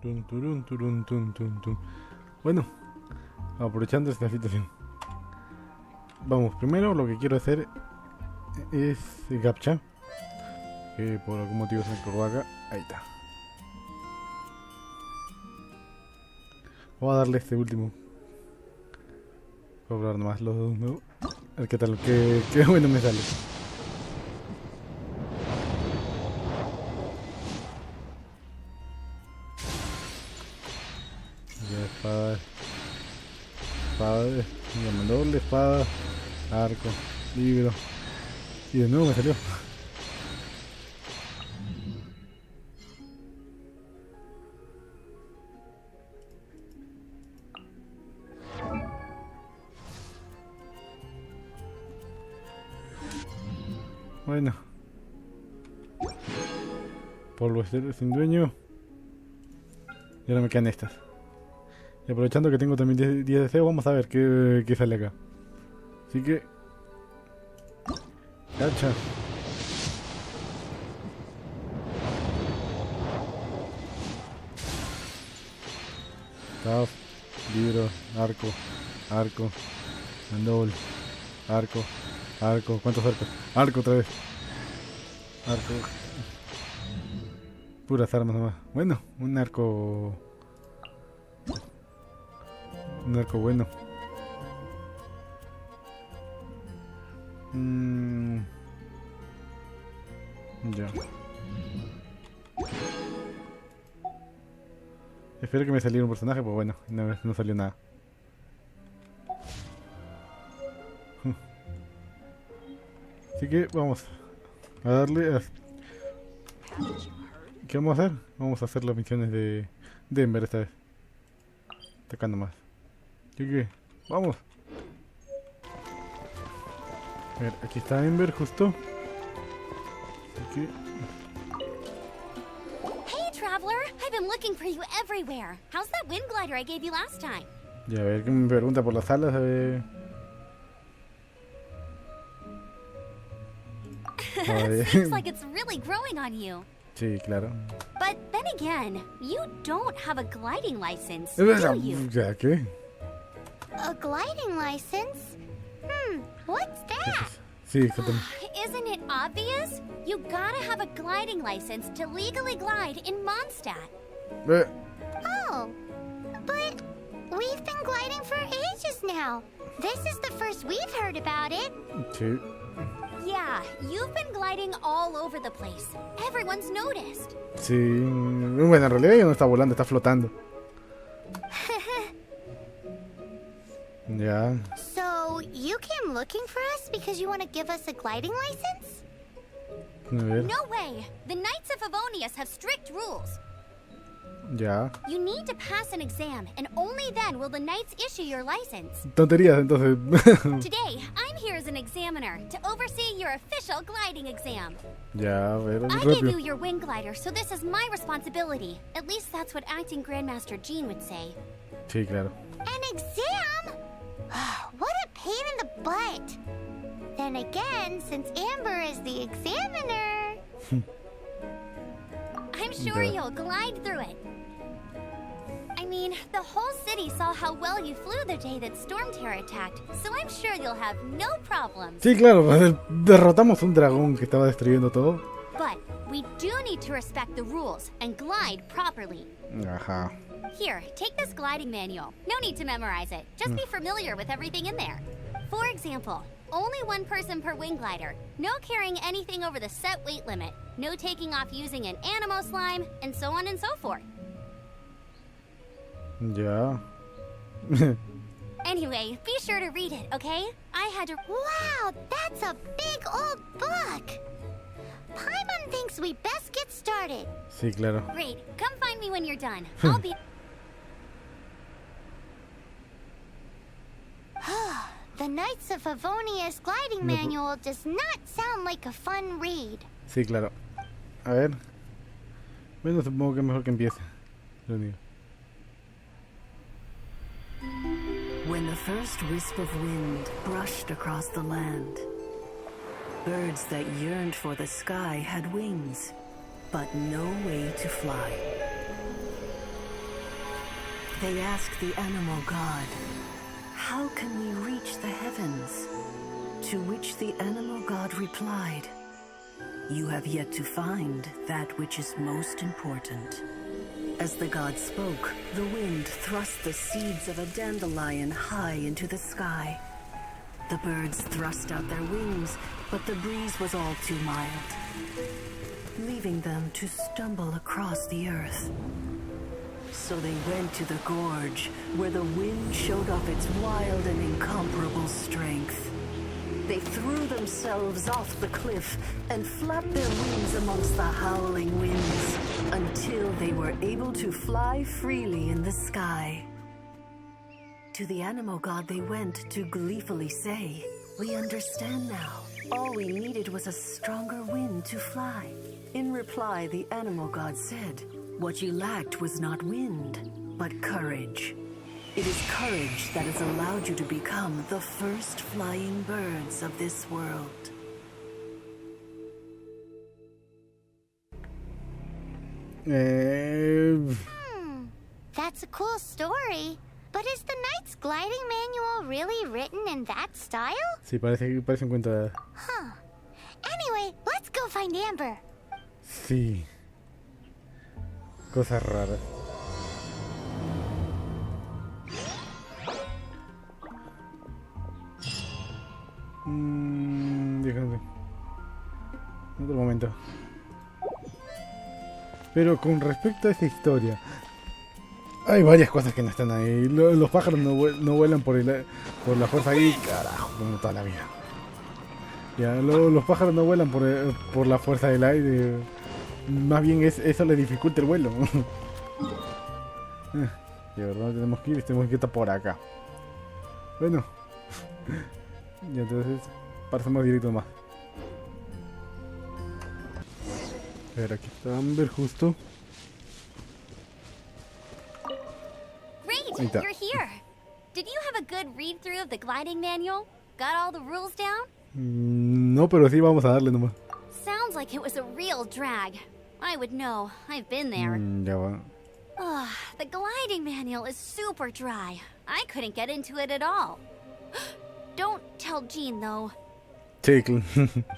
Tun, turun, turun, tun, tun, tun. Bueno, aprovechando esta situación. Vamos, primero lo que quiero hacer es captcha. Que por algún motivo se me colgó acá. Ahí está. Voy a darle este último. Voy a probar nomás los dos nuevos. A ver qué tal, qué bueno me sale. Ya, espada. Espada. Doble, espada. Arco. Libro. Y de nuevo me salió. Bueno. Polvo sin dueño. Y ahora me quedan estas. Y aprovechando que tengo también 10 deseos, vamos a ver qué sale acá. Así que... Gacha. Staff, libro, arco, mandoble, arco, ¿cuántos arcos? Arco otra vez. Arco. Puras armas nomás. Bueno, un arco bueno. Ya. Espero que me saliera un personaje, pues bueno, no salió nada. Así que vamos a darle a... ¿Qué vamos a hacer? Vamos a hacer las misiones de Ember esta vez. Atacando más. Así que, vamos. A ver, aquí está Ember justo. Aquí. Hey traveler, I've been looking for you everywhere. How's that wind glider I gave you last time? Ya, a ver que me pregunta por las alas. Seems like it's really growing on you. Sí, claro. But then again, you don't have a gliding license, do you? ¿Ya qué? A gliding license? What's that? Sí, exactamente. Isn't it obvious? You gotta have a gliding license to legally glide in Mondstadt. Oh, but we've been gliding for ages now. This is the first we've heard about it. Sí. Yeah, you've been gliding all over the place. Everyone's noticed. Sí. Bueno, en realidad ella no está volando, está flotando. Ya. So, you came looking for us because you want to give us a gliding license? A ver. No way! The Knights of Favonius have strict rules. Ya. You need to pass an exam, and only then will the Knights issue your license. Tonterías, entonces. Today, I'm here as an examiner to oversee your official gliding exam. Ya, a ver, I rápido. gave you your wing glider, so this is my responsibility. At least that's what acting Grandmaster Jean would say. Sí, claro. An exam? What a pain in the butt. Then again, since Amber is the examiner, I'm sure Yeah. you'll glide through it. I mean, the whole city saw how well you flew the day that Storm Terror attacked, so I'm sure you'll have no problems. Sí, claro, derrotamos un dragón que estaba destruyendo todo. But we do need to respect the rules and glide properly. Ajá. Here, take this gliding manual. No need to memorize it. Just be familiar with everything in there. For example, only one person per wing glider. No carrying anything over the set weight limit. No taking off using an animo slime, and so on and so forth. Ya. Anyway, be sure to read it, okay? I had to... Wow, that's a big old book! Paimon thinks we best get started. Sí, claro. Great, come find me when you're done. I'll be... The Knights of Favonius gliding manual does not sound like a fun read. Sí, claro. A ver. Bueno, supongo que es mejor que empiece. Lo único. When the first wisp of wind brushed across the land, birds that yearned for the sky had wings, but no way to fly. They asked the animal god, "How can we reach the heavens?" To which the animal god replied, "You have yet to find that which is most important." As the god spoke, the wind thrust the seeds of a dandelion high into the sky. The birds thrust out their wings, but the breeze was all too mild, leaving them to stumble across the earth. So they went to the gorge, where the wind showed off its wild and incomparable strength. They threw themselves off the cliff and flapped their wings amongst the howling winds until they were able to fly freely in the sky. To the animal god they went to gleefully say, "We understand now. All we needed was a stronger wind to fly." In reply, the animal god said, "What you lacked was not wind, but courage. It is courage that has allowed you to become the first flying birds of this world." That's a cool story. But is the Knight's gliding manual really written in that style? Sí, parece un cuento de... Huh. Anyway, let's go find Amber. Sí. Cosas raras. Déjame. Otro momento. Pero con respecto a esta historia, hay varias cosas que no están ahí. Los pájaros no vuelan por la fuerza ahí, carajo, como toda la vida. Ya, los pájaros no vuelan por la fuerza del aire. Más bien eso les dificulta el vuelo. Y verdad tenemos que ir estar por acá. Bueno. Y entonces pasamos directo más. A ver, aquí está Amber justo. Great, you're here. Did you have a good read through of the gliding manual? Got all the rules down? No, pero sí vamos a darle nomás. Sounds like it was a real drag. I would know. I've been there. Ya va. Ugh, the gliding manual is super dry. I couldn't get into it at all. Don't tell Jean, though. Sí.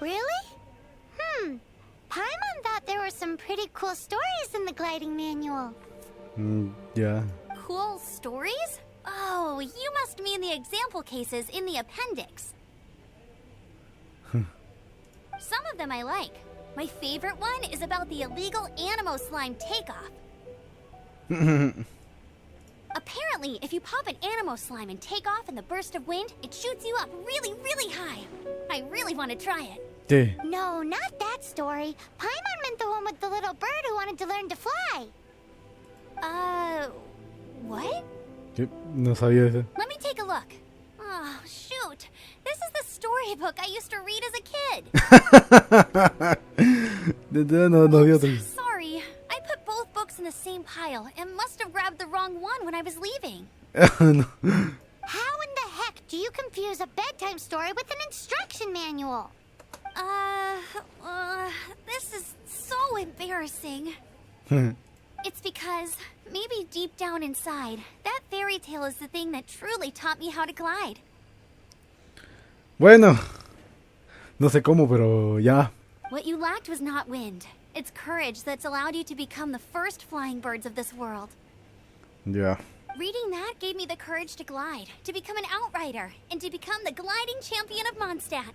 Really? Paimon thought there were some pretty cool stories in the gliding manual. Ya. Cool stories? Oh, you must mean the example cases in the appendix. Some of them I like. My favorite one is about the illegal Animo slime takeoff. Apparently, if you pop an Animo slime and take off in the burst of wind, it shoots you up really, really high. I really want to try it. Sí. No, not that story. Paimon meant the one with the little bird who wanted to learn to fly. What? Sí, no sabía eso. Let me take a look. Oh, shoot. This is the storybook I used to read as a kid. No dio otro. Sorry. I put both books in the same pile and must have grabbed the wrong one when I was leaving. No. How in the heck do you confuse a bedtime story with an instruction manual? This is so embarrassing. It's because, maybe deep down inside, that fairy tale is the thing that truly taught me how to glide. Bueno, no sé cómo, pero ya. What you lacked was not wind. It's courage that's allowed you to become the first flying birds of this world. Ya. Reading that gave me the courage to glide, to become an outrider, and to become the gliding champion of Mondstadt.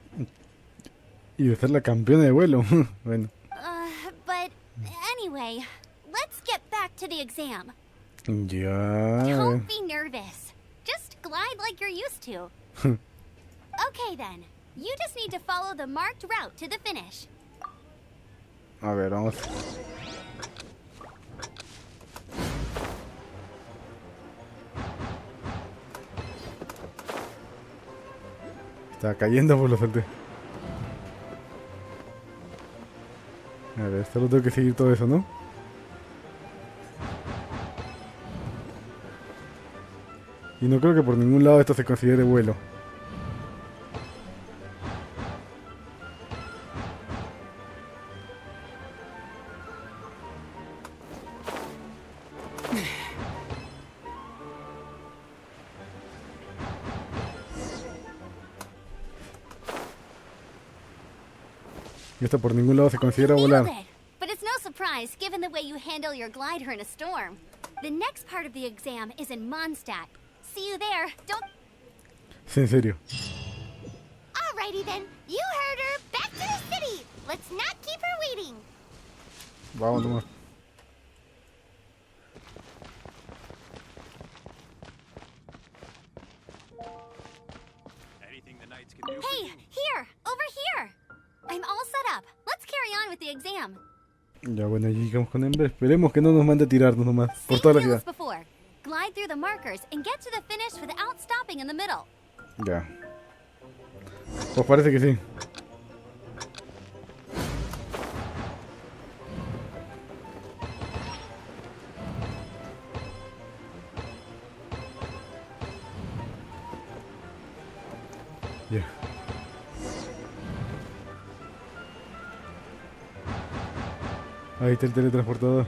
Y de ser la campeona de vuelo. Bueno. But anyway, let's get back to the exam. Ya. Don't be nervous. Just glide like you're used to. Okay then. You just need to follow the marked route to the finish. A ver, vamos. Está cayendo por lo solté. A ver, solo tengo que seguir todo eso, ¿no? Y no creo que por ningún lado esto se considere vuelo. Y esto por ningún lado se considera You volar. nailed it. But it's no surprise given the way you handle your glider in a storm. The next part of the exam is in Mondstadt. See you there. Don't. Sí, en serio. Alrighty then. You heard her. Back to the city. Let's not keep her waiting. Vamos nomás. Hey, here, over here. I'm all set up. Let's carry on with the exam. Ya bueno, allí llegamos con Ember. Esperemos que no nos mande a tirarnos nomás por Same toda la deal as ciudad. before. Glide through the markers and get to the finish without stopping in the middle. Ya. Pues parece que sí. Ya. Ahí está el teletransportador.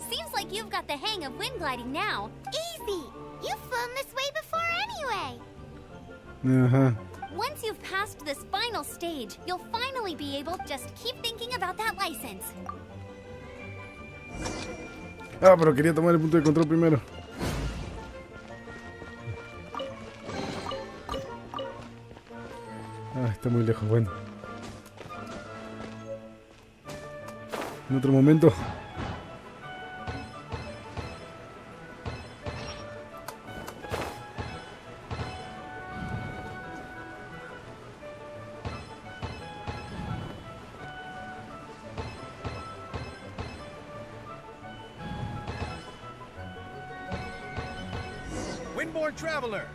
Seems like you've got the hang of wind gliding now. Easy! You've flown this way before anyway. Ajá. Once you've passed this final stage, you'll finally be able to just keep thinking about that license. Ah, pero quería tomar el punto de control primero. Ah, está muy lejos, bueno. En otro momento. Windborne traveler,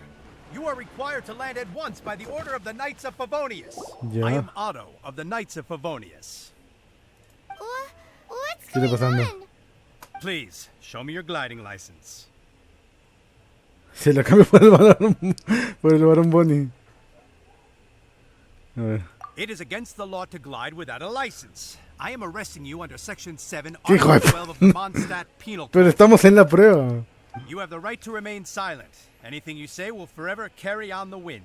you are required to land at once by the order of the Knights of Favonius. Ya. I am Otto of the Knights of Favonius. What's ¿Qué está pasando? Please, show me your gliding license. Se la cambió por el varón Bonnie. A ver. It is against the law to glide without a license. I am arresting you under Section 7, ¿Qué hijo de Article 12 of the Mondstadt Penal Pero Code. estamos en la prueba. You have the right to remain silent. Anything you say will forever carry on the wind.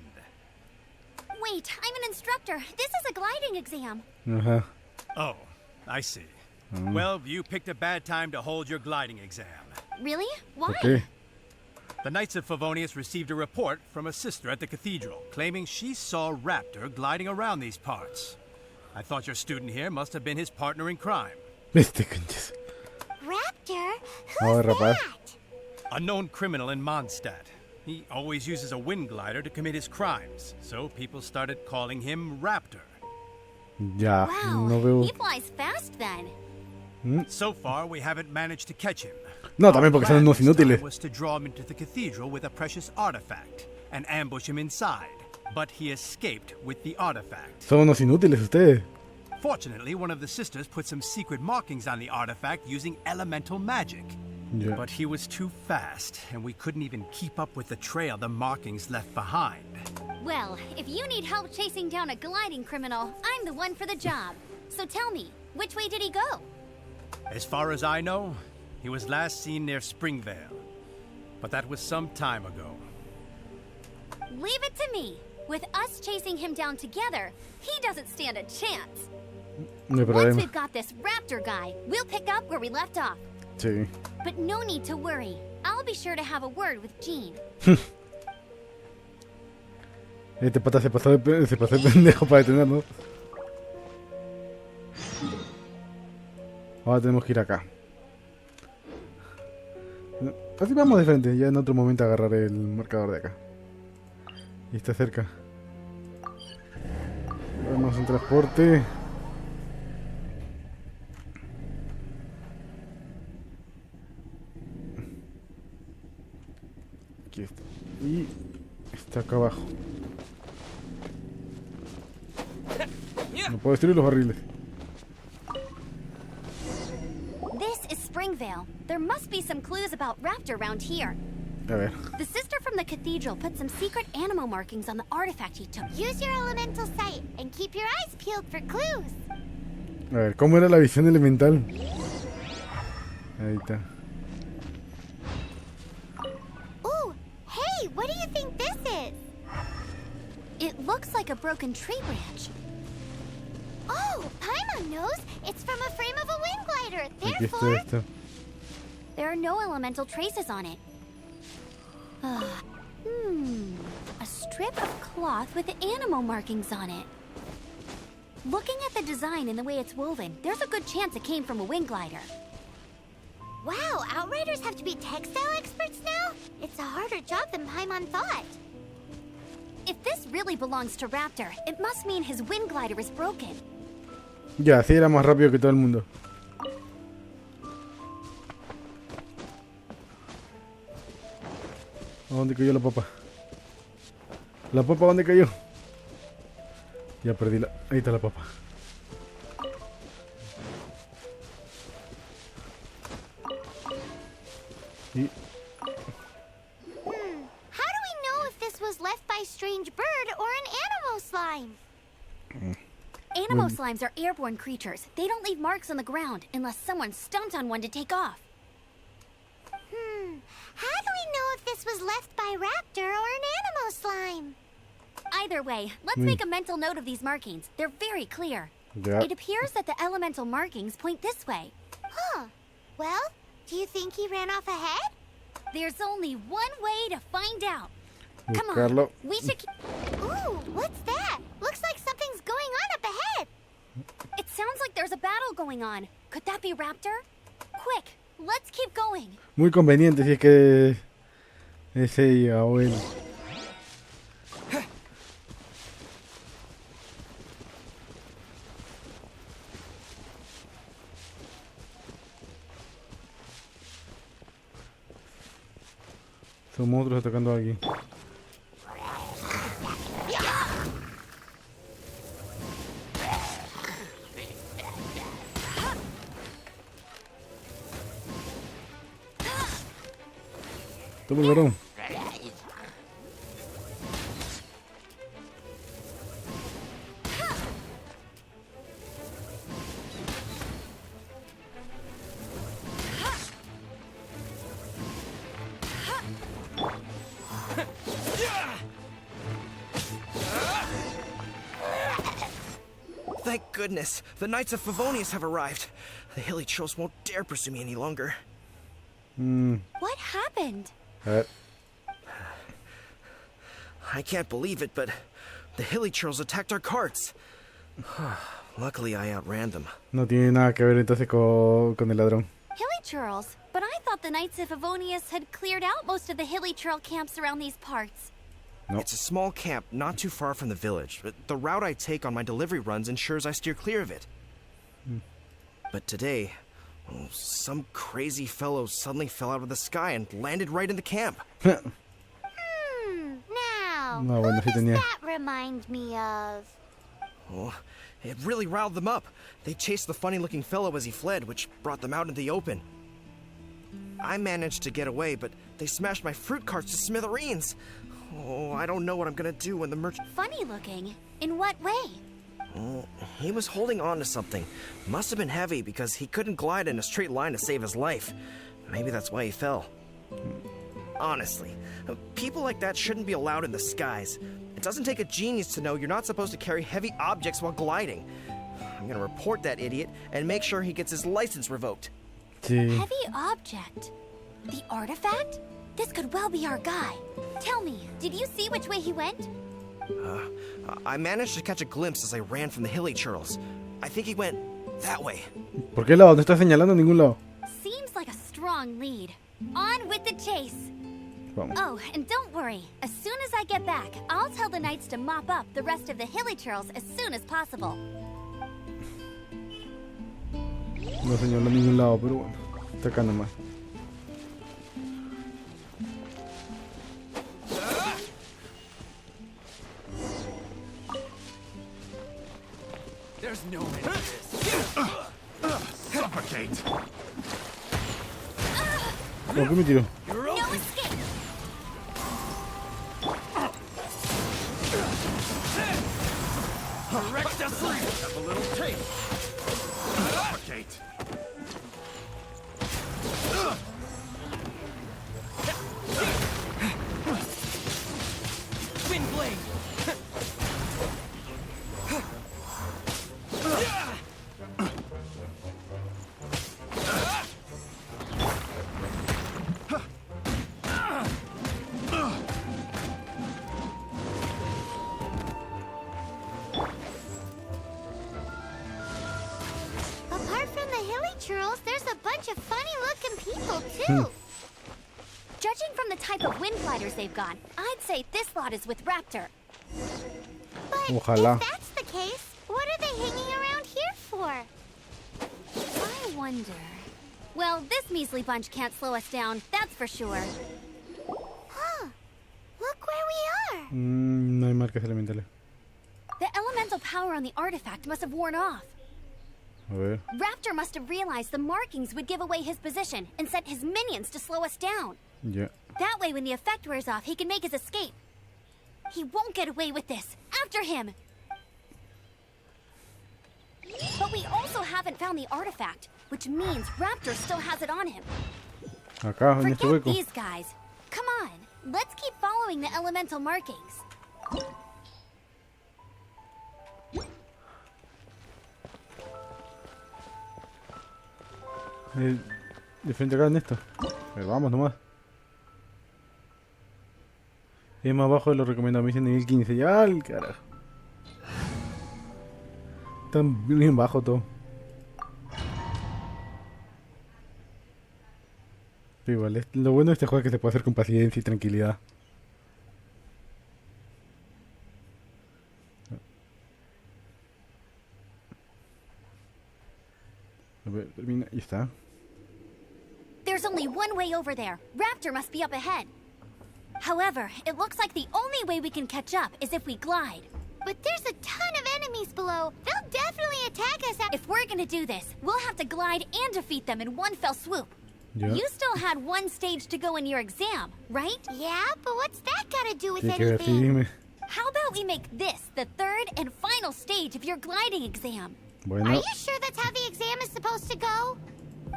Wait, I'm an instructor. This is a gliding exam. Ajá. Oh, I see. Well, you picked a bad time to hold your gliding exam. Really? Why? ¿Por qué? The Knights of Favonius received a report from a sister at the cathedral claiming she saw Raptor gliding around these parts. I thought your student here must have been his partner in crime. Este conches. Raptor? A ver, rapaz. A known criminal in Mondstadt. He always uses a wind glider to commit his crimes, so people started calling him Raptor. Ya, Wow, no veo. he flies fast then. So far, we haven't managed to catch him. No, también porque son Our plan unos this time inútiles. was to draw him into the cathedral with a precious artifact and ambush him inside, but he escaped with the artifact. Son unos inútiles ustedes. Fortunately, one of the sisters put some secret markings on the artifact using elemental magic. Ya. But he was too fast, and we couldn't even keep up with the trail the markings left behind. Well, if you need help chasing down a gliding criminal, I'm the one for the job. So tell me, which way did he go? As far as I know, he was last seen near Springvale. But that was some time ago. Leave it to me. With us chasing him down together, he doesn't stand a chance. No hay Once problema. we've got this Raptor guy, we'll pick up where we left off. Sí. But no need to worry. I'll be sure to have a word with Jean. Este pata se pasó de pendejo para detenernos. Ahora tenemos que ir acá. Así vamos de frente. Ya en otro momento agarraré el marcador de acá. Y está cerca. Vamos en transporte. Aquí está. Y está acá abajo. No puedo destruir los barriles. This is Springvale. There must be some clues about Raptor around here. A ver. The sister from the cathedral put some secret animal markings on the artifact he took. Use your elemental sight and keep your eyes peeled for clues. A ver, ¿cómo era la visión elemental? Ahí está. Ooh, hey, what do you It looks like a broken tree branch. Oh, Paimon knows. It's from a frame of a wind glider. Aquí está Therefore, esto. there are no elemental traces on it. A strip of cloth with animal markings on it. Looking at the design and the way it's woven, there's a good chance it came from a wind glider. Wow, Outriders have to be textile experts now? It's a harder job than Paimon thought. If this really belongs to Raptor, it must mean his wind glider is broken. Ya, así era más rápido que todo el mundo. ¿A dónde cayó la papa? ¿La papa dónde cayó? Ya perdí la... Ahí está la papa. Y... How do we know if this was left by strange bird or an animal slime? Animal slimes are airborne creatures. They don't leave marks on the ground unless someone stomped on one to take off. How do we know if this was left by Raptor or an animal slime? Either way, let's make a mental note of these markings. They're very clear. Ya. It appears that the elemental markings point this way. Huh. Well, do you think he ran off ahead? There's only one way to find out. Come Buscarlo. on. We should keep... Ooh, what's that? Looks like something's going on up ahead. It sounds like there's a battle going on. Could that be Raptor? Quick, let's keep going. Muy conveniente si es que... Es ella o él. Son monstruos atacando a alguien. Toma el varón. Thank goodness, the Knights of Favonius have arrived. The hilly trolls won't dare pursue me any longer. What happened? A ver. I can't believe it, but the hilly trolls attacked our carts. Luckily, I outran them. No tiene nada que ver entonces con el ladrón. Hilly churls? But I thought the Knights of Favonius had cleared out most of the hilly churl camps around these parts. Nope. It's a small camp not too far from the village. But the route I take on my delivery runs ensures I steer clear of it. But today, some crazy fellow suddenly fell out of the sky and landed right in the camp. Now, No, bueno, who sí does tenía. that remind me of? Oh, it really riled them up. They chased the funny-looking fellow as he fled, which brought them out into the open. I managed to get away, but they smashed my fruit carts to smithereens. Oh, I don't know what I'm gonna do when the merchant... Funny looking? In what way? Oh, he was holding on to something. Must have been heavy because he couldn't glide in a straight line to save his life. Maybe that's why he fell. Honestly, people like that shouldn't be allowed in the skies. It doesn't take a genius to know you're not supposed to carry heavy objects while gliding. I'm gonna report that idiot and make sure he gets his license revoked. Sí. Heavy object? The artifact? This could well be our guy. Tell me, did you see which way he went? I managed to catch a glimpse as I ran from the hilly churls. I think he went that way. ¿Por qué lado? No está señalando a ningún lado. Seems like a strong lead. On with the chase. Vamos. Oh, and don't worry. As soon as I get back, I'll tell the knights to mop up the rest of the hilly churls as soon as possible. No señaló a ningún lado, pero bueno. Está acá nomás. There's no end to this. Suffocate. ¿Por qué me tiró? You're No open. escape! Correct us. Have a little taste. Suffocate. Wind blade. there's a bunch of funny-looking people, too. Judging from the type of wind gliders they've got, I'd say this lot is with Raptor. But Ojalá. if that's the case, what are they hanging around here for? I wonder... Well, this measly bunch can't slow us down, that's for sure. Huh. Look where we are. No hay marcas elementales. The elemental power on the artifact must have worn off. A ver. Raptor must have realized the markings would give away his position and sent his minions to slow us down. Ya. That way, when the effect wears off, he can make his escape. He won't get away with this. After him! But we also haven't found the artifact, which means Raptor still has it on him. Acá, en este Forget hueco. these guys. Come on, let's keep following the elemental markings. De frente acá en esto. Pero vamos nomás. Es más bajo de lo recomendado. Me dicen nivel 15. Ya, al carajo. Están bien bajo todo. Pero igual, lo bueno de este juego es que se puede hacer con paciencia y tranquilidad. A ver, termina. Y está. There's only one way over there. Raptor must be up ahead. However, it looks like the only way we can catch up is if we glide. But there's a ton of enemies below. They'll definitely attack us. If we're gonna do this, we'll have to glide and defeat them in one fell swoop. Ya. You still had one stage to go in your exam, right? Yeah, but what's that gotta do with Tiene que ver, sí, dime. How about we make this the third and final stage of your gliding exam? Bueno. Are you sure that's how the exam is supposed to go?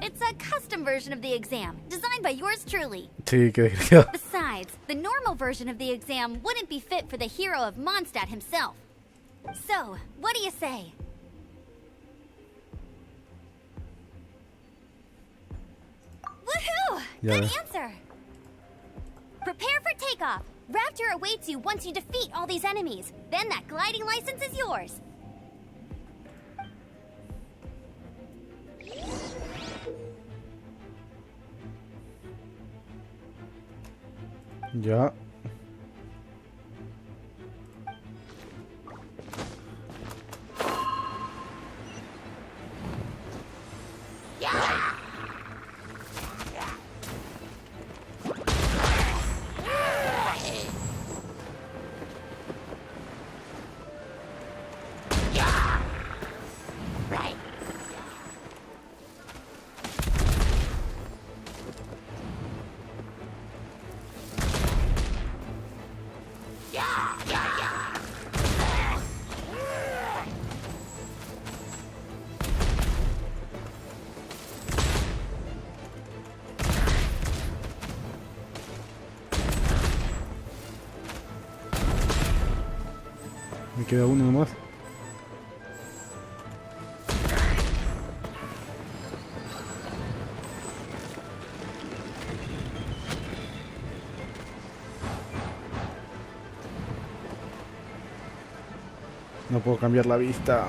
It's a custom version of the exam, designed by yours truly. Sí, qué desgraciado. Besides, the normal version of the exam wouldn't be fit for the hero of Mondstadt himself. So, what do you say? Woohoo! Ya Good ves. answer! Prepare for takeoff. Raptor awaits you once you defeat all these enemies. Then that gliding license is yours. Ya. Me queda uno nomás. No puedo cambiar la vista.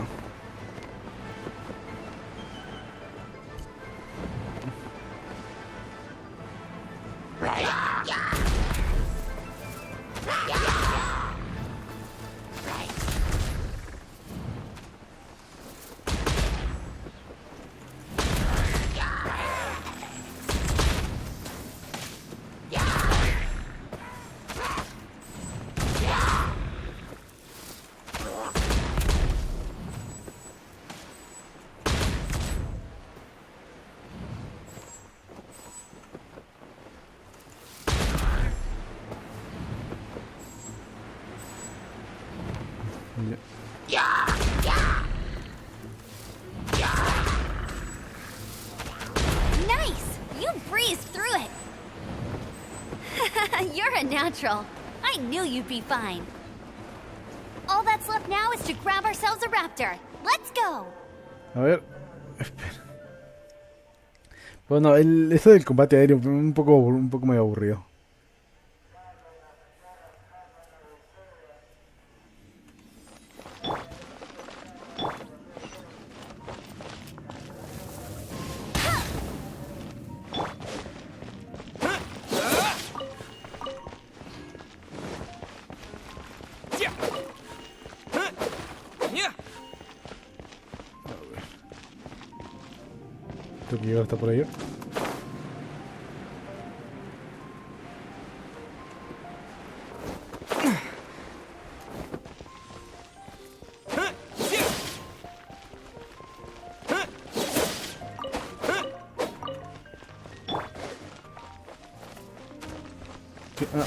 Nice! You breezed through it. You're a natural. I knew you'd be fine. All that's left now is to grab ourselves a raptor. Let's go! A ver. Espera. Bueno, eso del combate aéreo un poco medio aburrido. Tengo que llegar hasta por allá.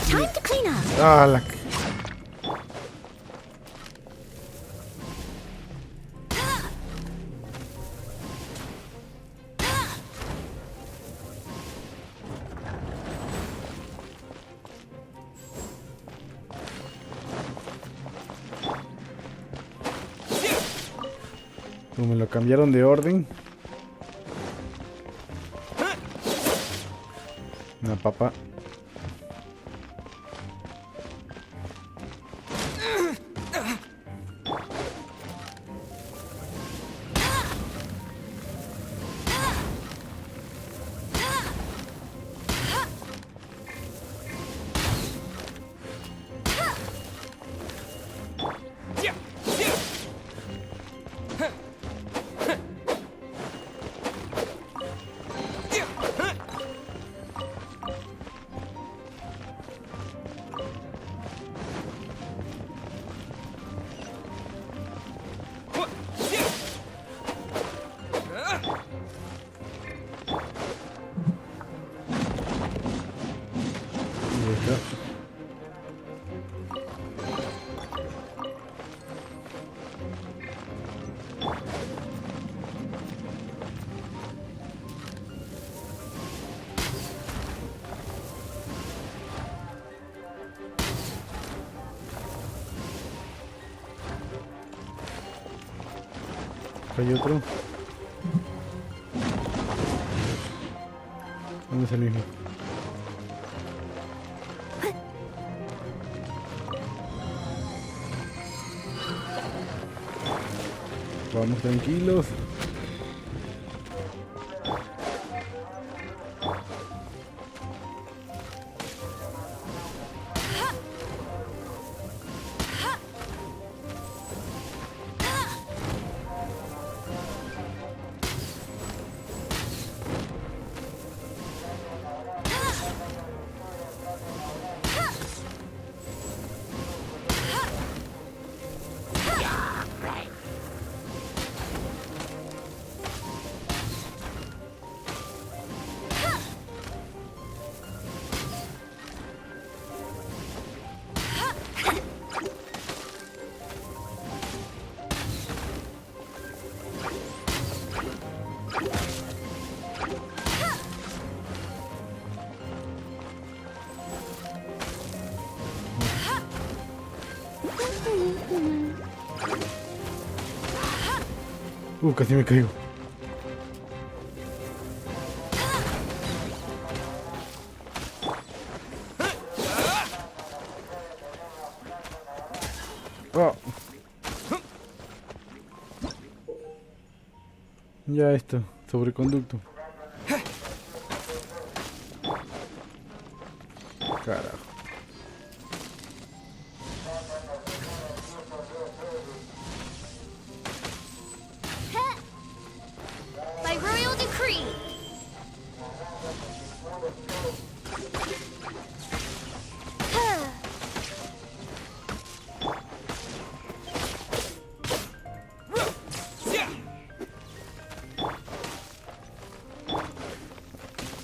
Time to clean up. Ah, la... Como me lo cambiaron de orden. Una papa. Hay otro. ¿Dónde es el mismo? Vamos tranquilos. Casi me caigo. Oh. Ya esto, sobreconducto. Carajo. By royal decree.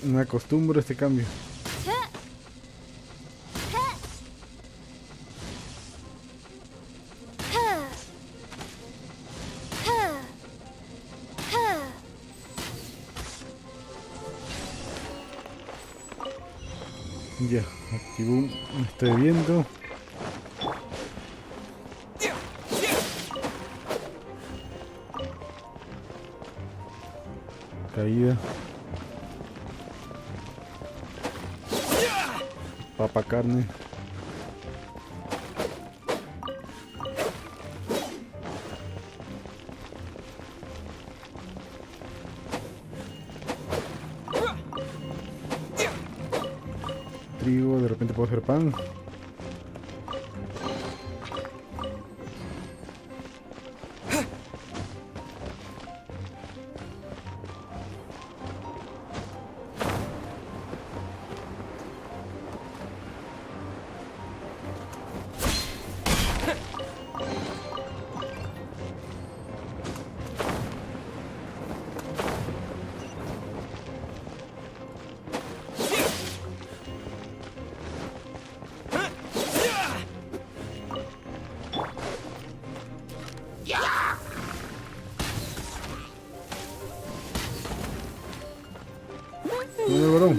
Me acostumbro a este cambio. Ya, activó este viento. Caída. Papa carne. Trigo, de repente puedo hacer pan. bro.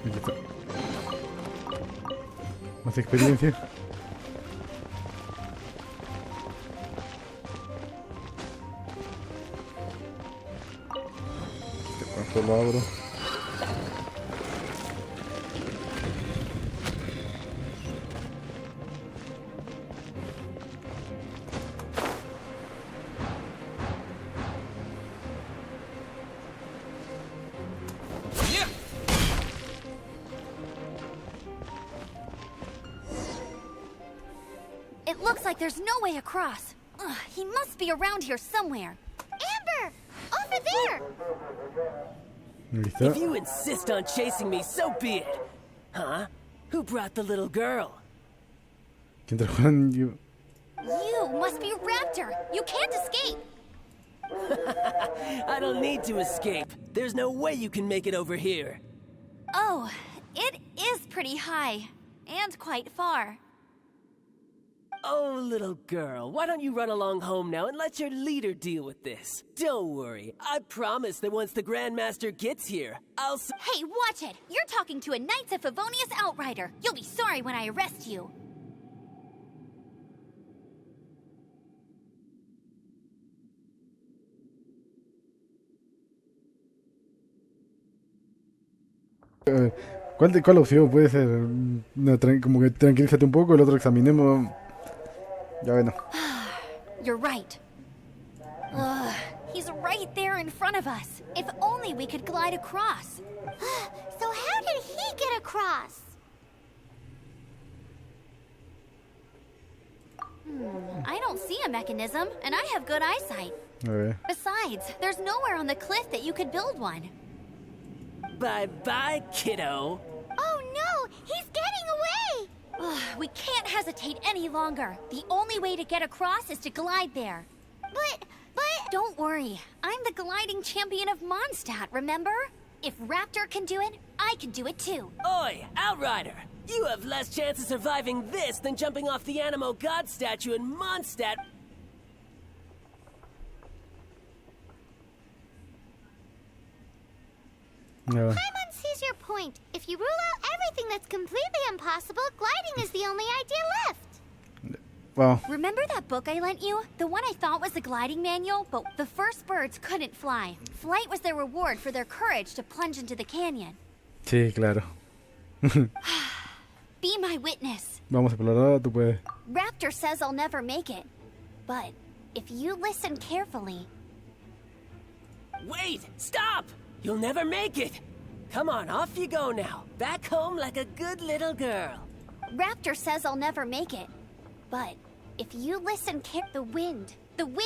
Aquí está. Más experiencia. Esto lo abro. It looks like there's no way across. Ugh, he must be around here somewhere. Amber! Over there! Ahí está. If you insist on chasing me, so be it. Huh? Who brought the little girl? ¿Quién trajo en you? You must be Raptor. You can't escape. I don't need to escape. There's no way you can make it over here. Oh, it is pretty high. And quite far. Oh, little girl, why don't you run along home now and let your leader deal with this? Don't worry, I promise that once the Grandmaster gets here, I'll Hey, watch it! You're talking to a Knights of Favonius outrider. You'll be sorry when I arrest you. ¿Cuál opción puede ser? Como que tranquilízate un poco, el otro examinemos. Ya bueno. You're right. Ugh, he's right there in front of us. If only we could glide across. So how did he get across? I don't see a mechanism, and I have good eyesight. A ver. Besides, there's nowhere on the cliff that you could build one. Bye-bye, kiddo. Oh no! He's getting away! Ugh, we can't hesitate any longer. The only way to get across is to glide there. But... Don't worry. I'm the gliding champion of Mondstadt, remember? If Raptor can do it, I can do it too. Oi, Outrider! You have less chance of surviving this than jumping off the Animo God statue in Mondstadt. Ya va. Paimon sees your point. If you rule out everything that's completely impossible, gliding is the only idea left. Wow. Remember that book I lent you? The one I thought was the gliding manual, but the first birds couldn't fly. Flight was their reward for their courage to plunge into the canyon. Sí, claro. Be my witness. Vamos a explorar, tú puedes. Raptor says I'll never make it. But if you listen carefully... Wait! Stop! You'll never make it! Come on, off you go now. Back home like a good little girl. Raptor says I'll never make it. But if you listen the wind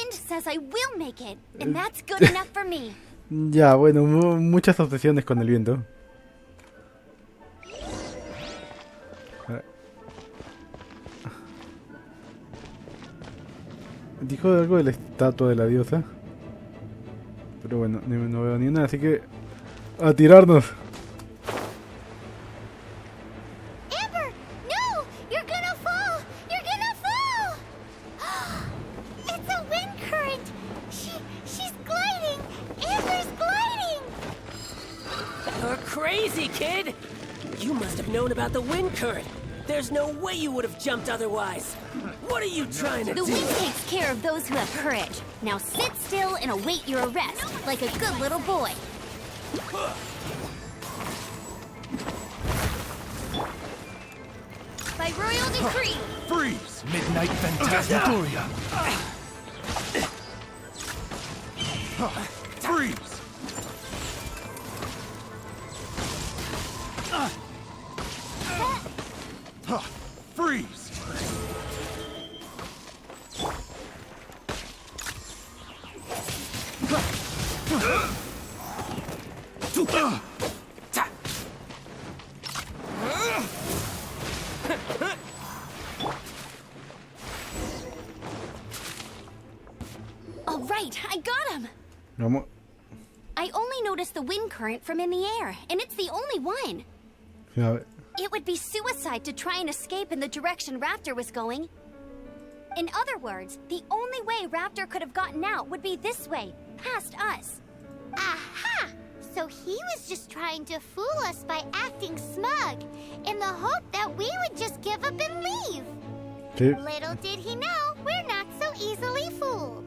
says I will make it. And that's good enough for me. Ya, bueno, muchas obsesiones con el viento. Dijo algo de la estatua de la diosa. Pero bueno, no veo ni una, así que... ¡a tirarnos! Amber! No! You're gonna fall! You're gonna fall! It's a wind current! She's gliding! Amber's gliding! You're crazy, kid! You must have known about the wind current. There's no way you would have jumped otherwise. What are you trying to do? The wind takes care of those who have courage. Now sit still and await your arrest, like a good little boy. By royal decree! Freeze! Midnight Phantasmagoria! Freeze! Freeze! right, I got him. Vamos. I only noticed the wind current from in the air, and it's the only one. A ver. It would be suicide to try and escape in the direction Raptor was going. In other words, the only way Raptor could have gotten out would be this way, past us. Aha! So he was just trying to fool us by acting smug, in the hope that we would just give up and leave. Sí. Little did he know, we're not so easily fooled.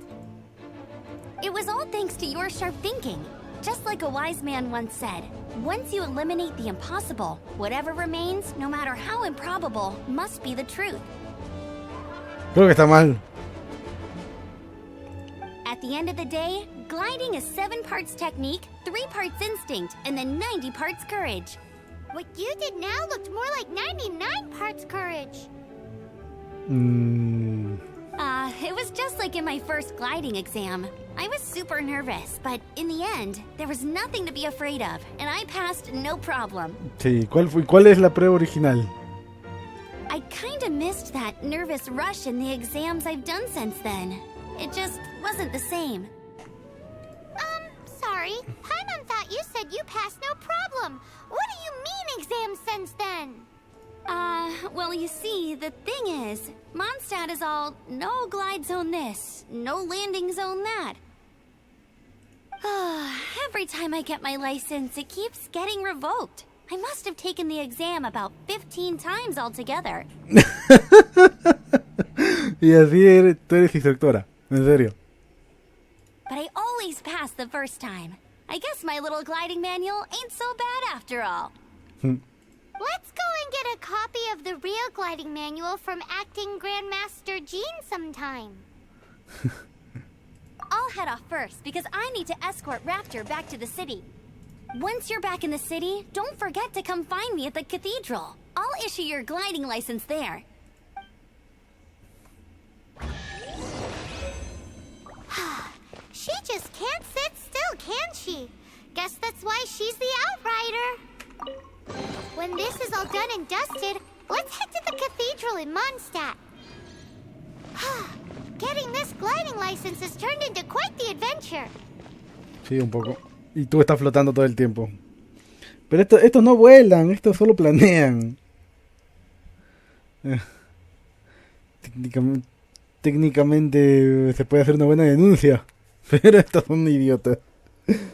It was all thanks to your sharp thinking. Just like a wise man once said, once you eliminate the impossible, whatever remains, no matter how improbable, must be the truth. Creo que está mal. At the end of the day, gliding is 7 parts technique, 3 parts instinct, and then 90 parts courage. What you did now looked more like 99 parts courage. It was just like in my first gliding exam. I was super nervous, but in the end, there was nothing to be afraid of, and I passed no problem. Sí, ¿cuál es la prueba original? I kinda missed that nervous rush in the exams I've done since then. It just wasn't the same. Sorry. Paimon thought you said you passed no problem. What do you mean exam since then? Well, you see, the thing is, Mondstadt is all no glide zone this, no landing zone that. Every time I get my license, it keeps getting revoked. I must have taken the exam about 15 times altogether. Y así tú eres instructora, en serio. But I always pass the first time. I guess my little gliding manual ain't so bad after all. Let's go and get a copy of the real gliding manual from acting Grandmaster Jean sometime. I'll head off first because I need to escort Raptor back to the city. Once you're back in the city, don't forget to come find me at the cathedral. I'll issue your gliding license there. She just can't sit still, can she? Guess that's why she's the outrider. When this is all done and dusted, let's head to the cathedral in Mondstadt. Getting this gliding license has turned into quite the adventure. Sí, un poco. Y tú estás flotando todo el tiempo. Pero estos no vuelan, estos solo planean. Técnicamente se puede hacer una buena denuncia. Pero estos son idiotas. Ay.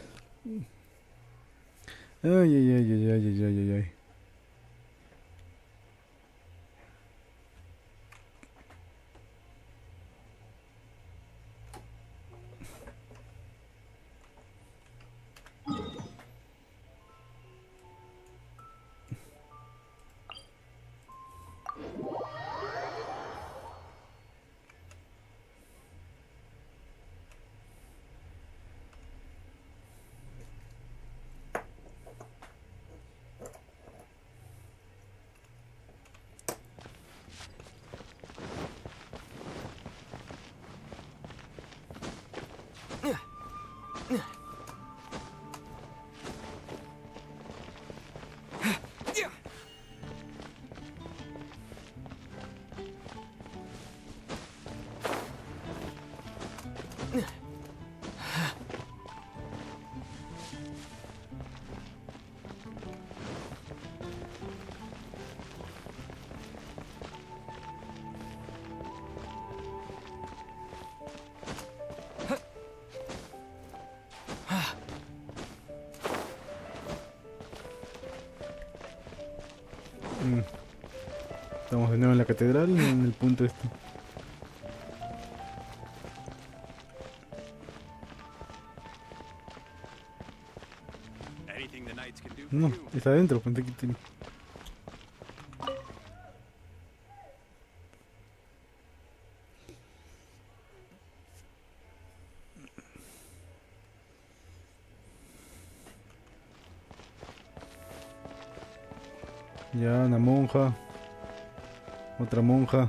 Estamos de nuevo en la catedral, en el punto este. No, está adentro, pensé que tenía. Ya, una monja. Otra monja.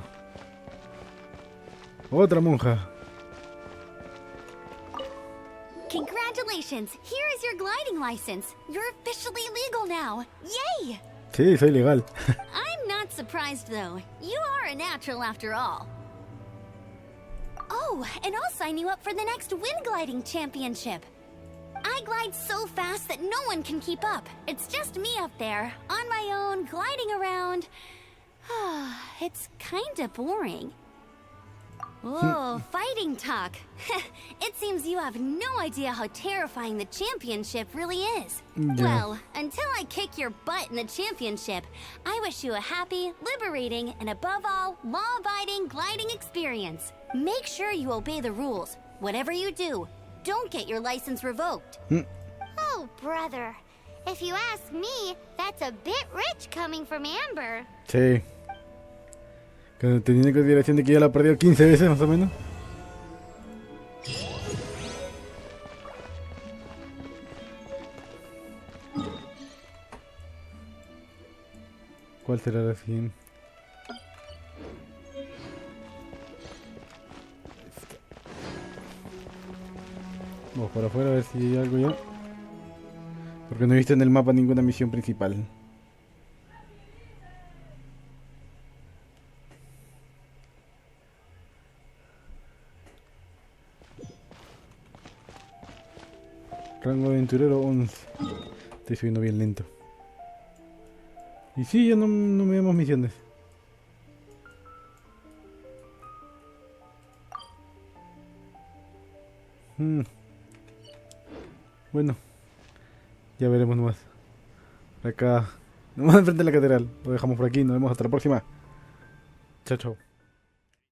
Otra monja. Congratulations! Here is your gliding license. You're officially legal now. Yay! Sí, soy legal. I'm not surprised though. You are a natural after all. Oh, and I'll sign you up for the next wind gliding championship. I glide so fast that no one can keep up. It's just me up there, on my own, gliding around. It's kinda boring. Whoa, fighting talk. It seems you have no idea how terrifying the championship really is. Yeah. Well, until I kick your butt in the championship, I wish you a happy, liberating, and above all, law-abiding gliding experience. Make sure you obey the rules. Whatever you do, don't get your license revoked. Oh, brother. If you ask me, that's a bit rich coming from Amber. Sí. Teniendo en consideración de que ya la ha perdido 15 veces más o menos. ¿Cuál será la siguiente? Vamos por afuera a ver si hay algo ya. Porque no he visto en el mapa ninguna misión principal. Rango aventurero 11. Estoy subiendo bien lento. Y sí, ya no me damos misiones. Bueno, ya veremos nomás. Acá, nomás enfrente de la catedral. Lo dejamos por aquí. Nos vemos hasta la próxima. Chao, chao.